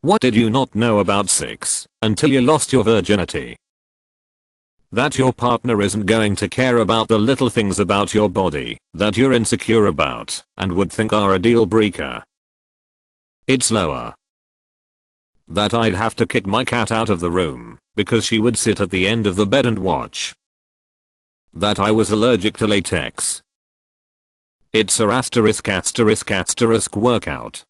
What did you not know about sex until you lost your virginity? That your partner isn't going to care about the little things about your body that you're insecure about and would think are a deal breaker. It's lower. That I'd have to kick my cat out of the room because she would sit at the end of the bed and watch. That I was allergic to latex. It's a **** workout.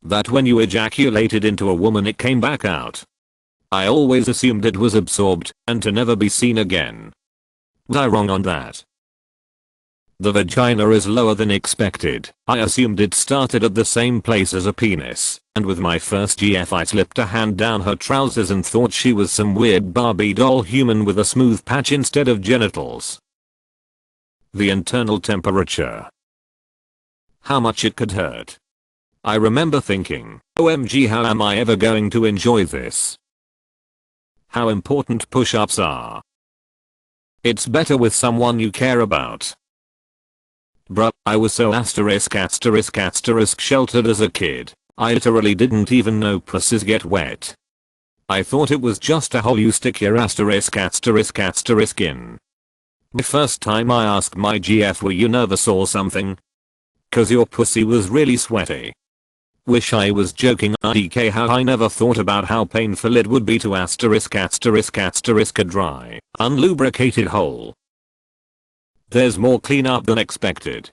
That when you ejaculated into a woman it came back out. I always assumed it was absorbed and to never be seen again. Was I wrong on that? The vagina is lower than expected. I assumed it started at the same place as a penis, and with my first GF I slipped a hand down her trousers and thought she was some weird Barbie doll human with a smooth patch instead of genitals. The internal temperature. How much it could hurt. I remember thinking, OMG, how am I ever going to enjoy this? How important push-ups are. It's better with someone you care about. Bruh, I was so **** sheltered as a kid. I literally didn't even know pussies get wet. I thought it was just a hole you stick your **** in. The first time I asked my GF, were you nervous or something? Cause your pussy was really sweaty. Wish I was joking. IDK, how I never thought about how painful it would be to **** a dry, unlubricated hole. There's more cleanup than expected.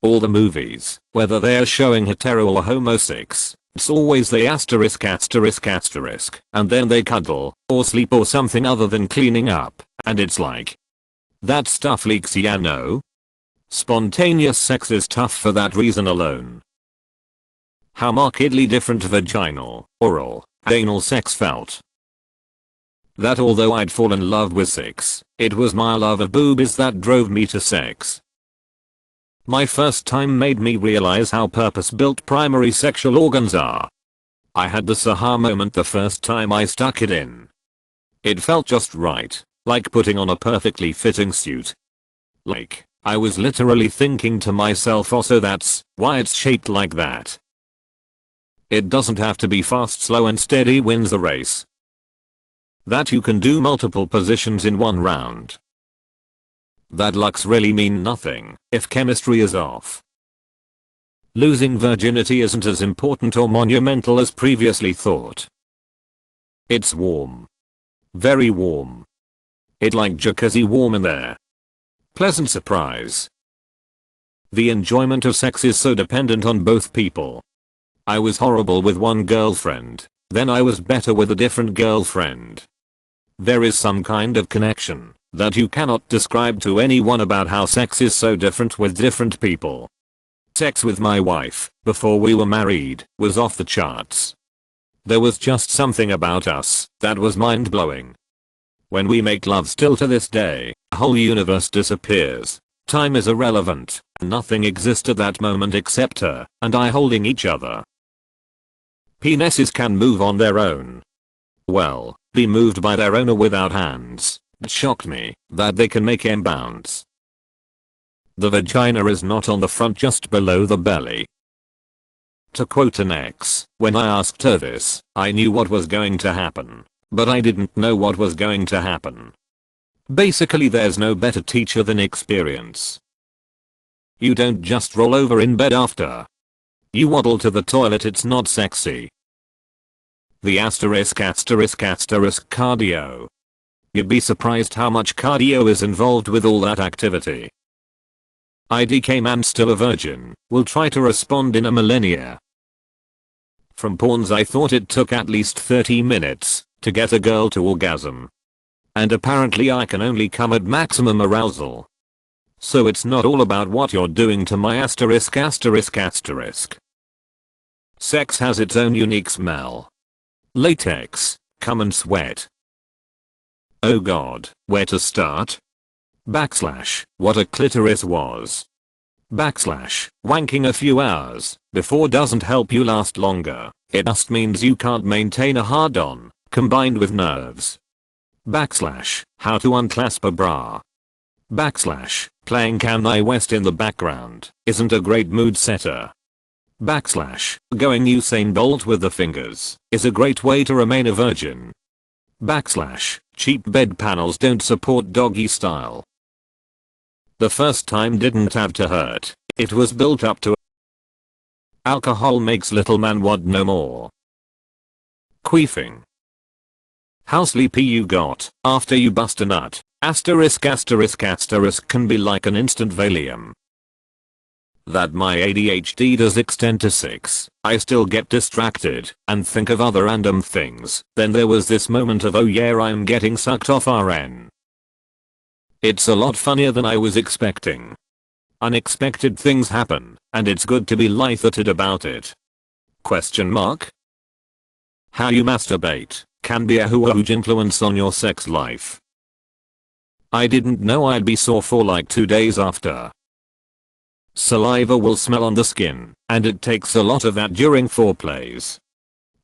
All the movies, whether they're showing hetero or homosex, it's always the ****, and then they cuddle, or sleep or something other than cleaning up, and it's like, that stuff leaks, yeah, no? Spontaneous sex is tough for that reason alone. How markedly different vaginal, oral, anal sex felt. That although I'd fall in love with sex, it was my love of boobies that drove me to sex. My first time made me realize how purpose-built primary sexual organs are. I had this aha moment the first time I stuck it in. It felt just right, like putting on a perfectly fitting suit. Like, I was literally thinking to myself, oh, so that's why it's shaped like that. It doesn't have to be fast, slow and steady wins the race. That you can do multiple positions in one round. That looks really mean nothing if chemistry is off. Losing virginity isn't as important or monumental as previously thought. It's warm. Very warm. It like jacuzzi warm in there. Pleasant surprise. The enjoyment of sex is so dependent on both people. I was horrible with one girlfriend, then I was better with a different girlfriend. There is some kind of connection that you cannot describe to anyone about how sex is so different with different people. Sex with my wife, before we were married, was off the charts. There was just something about us that was mind-blowing. When we make love, still to this day, the whole universe disappears. Time is irrelevant, nothing exists at that moment except her and I holding each other. Penises can move on their own. Well, be moved by their owner without hands. It shocked me that they can make M bounce. The vagina is not on the front, just below the belly. To quote an ex, when I asked her this, I knew what was going to happen, but I didn't know what was going to happen. Basically, there's no better teacher than experience. You don't just roll over in bed after. You waddle to the toilet. It's not sexy. The **** cardio. You'd be surprised how much cardio is involved with all that activity. IDK, man still a virgin, will try to respond in a millennia. From porns I thought it took at least 30 minutes to get a girl to orgasm. And apparently I can only come at maximum arousal. So it's not all about what you're doing to my ****. Sex has its own unique smell. Latex, cum and sweat. Oh god, where to start? What a clitoris was. Wanking a few hours before doesn't help you last longer. It just means you can't maintain a hard-on, combined with nerves. How to unclasp a bra. Playing Kanye West in the background isn't a great mood setter. Going Usain Bolt with the fingers is a great way to remain a virgin. Cheap bed panels don't support doggy style. The first time didn't have to hurt. It was built up to. Alcohol makes little man want no more. Queefing. How sleepy you got after you bust a nut. Asterisk can be like an instant Valium. That my ADHD does extend to 6. I still get distracted and think of other random things. Then there was this moment of, oh yeah, I'm getting sucked off RN. It's a lot funnier than I was expecting. Unexpected things happen, and it's good to be lighthearted about it. Question mark? How you masturbate can be a huge influence on your sex life. I didn't know I'd be sore for like 2 days after. Saliva will smell on the skin, and it takes a lot of that during foreplays.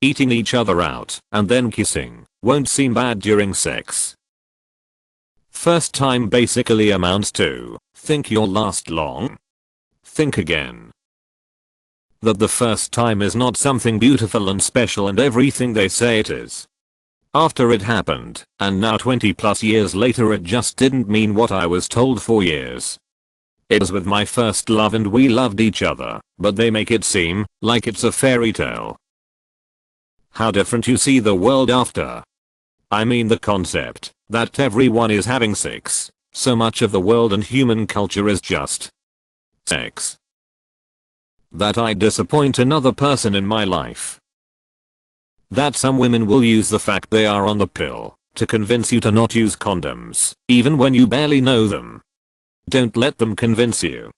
Eating each other out and then kissing won't seem bad during sex. First time basically amounts to, think you'll last long? Think again. That the first time is not something beautiful and special and everything they say it is. After it happened, and now 20 plus years later, it just didn't mean what I was told for years. It was with my first love and we loved each other, but they make it seem like it's a fairy tale. How different you see the world after. I mean the concept that everyone is having sex. So much of the world and human culture is just sex. That I disappoint another person in my life. That some women will use the fact they are on the pill to convince you to not use condoms, even when you barely know them. Don't let them convince you.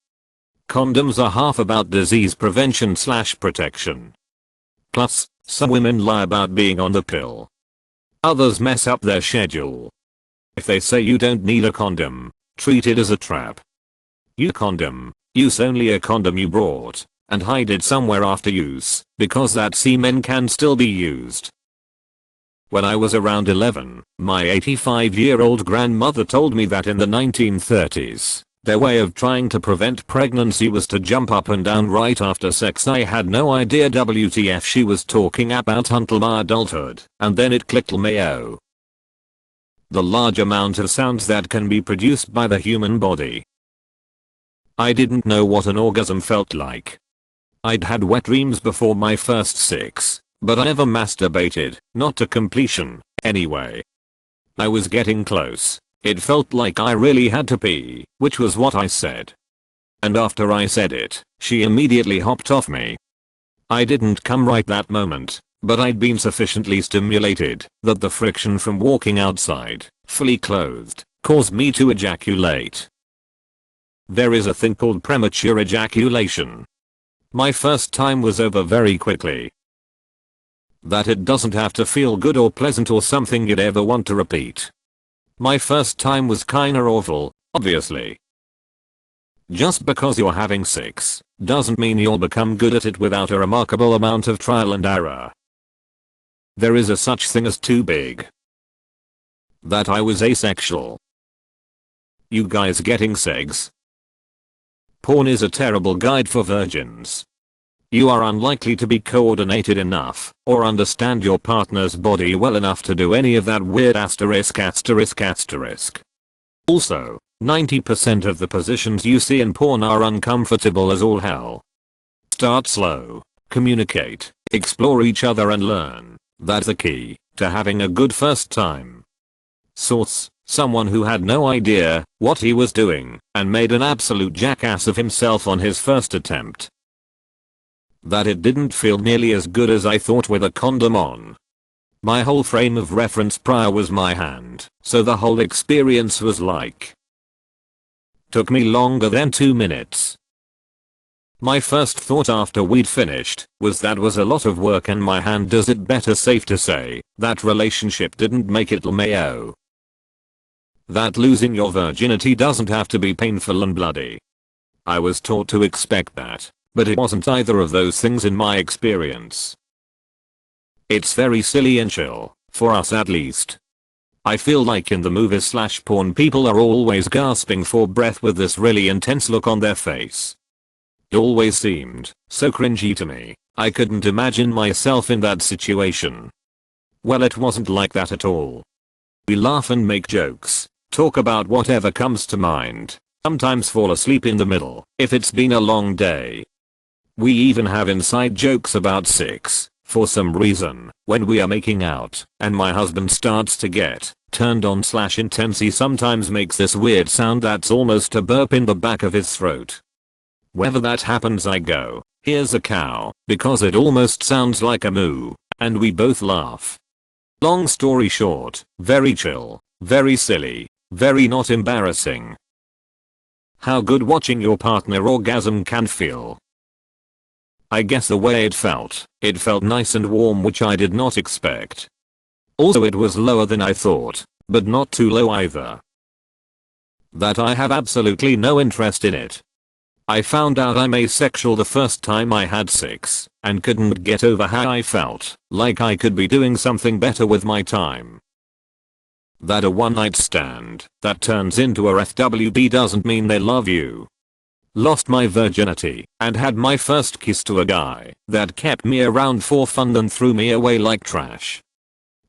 Condoms are half about disease prevention/protection. Plus, some women lie about being on the pill. Others mess up their schedule. If they say you don't need a condom, treat it as a trap. Use only a condom you brought, and hide it somewhere after use, because that semen can still be used. When I was around 11, my 85-year-old grandmother told me that in the 1930s, their way of trying to prevent pregnancy was to jump up and down right after sex. I had no idea WTF she was talking about until my adulthood, and then it clicked mayo. The large amount of sounds that can be produced by the human body. I didn't know what an orgasm felt like. I'd had wet dreams before my first 6. But I never masturbated, not to completion, anyway. I was getting close. It felt like I really had to pee, which was what I said. And after I said it, she immediately hopped off me. I didn't come right that moment, but I'd been sufficiently stimulated that the friction from walking outside, fully clothed, caused me to ejaculate. There is a thing called premature ejaculation. My first time was over very quickly. That it doesn't have to feel good or pleasant or something you'd ever want to repeat. My first time was kinda awful, obviously. Just because you're having sex doesn't mean you'll become good at it without a remarkable amount of trial and error. There is a such thing as too big. That I was asexual. You guys getting segs? Porn is a terrible guide for virgins. You are unlikely to be coordinated enough or understand your partner's body well enough to do any of that weird asterisk. Also, 90% of the positions you see in porn are uncomfortable as all hell. Start slow, communicate, explore each other and learn. That's the key to having a good first time. Source: someone who had no idea what he was doing and made an absolute jackass of himself on his first attempt. That it didn't feel nearly as good as I thought with a condom on. My whole frame of reference prior was my hand, so the whole experience was like. Took me longer than 2 minutes. My first thought after we'd finished was that was a lot of work and my hand does it better. Safe to say, that relationship didn't make it LMAO. That losing your virginity doesn't have to be painful and bloody. I was taught to expect that, but it wasn't either of those things in my experience. It's very silly and chill, for us at least. I feel like in the movies/porn people are always gasping for breath with this really intense look on their face. It always seemed so cringy to me. I couldn't imagine myself in that situation. Well, it wasn't like that at all. We laugh and make jokes, talk about whatever comes to mind, sometimes fall asleep in the middle if it's been a long day. We even have inside jokes about sex, for some reason, when we are making out, and my husband starts to get turned on / intense, he sometimes makes this weird sound that's almost a burp in the back of his throat. Whenever that happens I go, "Here's a cow," because it almost sounds like a moo, and we both laugh. Long story short, very chill, very silly, very not embarrassing. How good watching your partner orgasm can feel. I guess the way it felt nice and warm, which I did not expect. Also it was lower than I thought, but not too low either. That I have absolutely no interest in it. I found out I'm asexual the first time I had sex, and couldn't get over how I felt like I could be doing something better with my time. That a one night stand that turns into a FWB doesn't mean they love you. Lost my virginity and had my first kiss to a guy that kept me around for fun then threw me away like trash.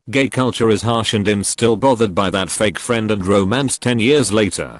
Gay culture is harsh and I'm still bothered by that fake friend and romance 10 years later.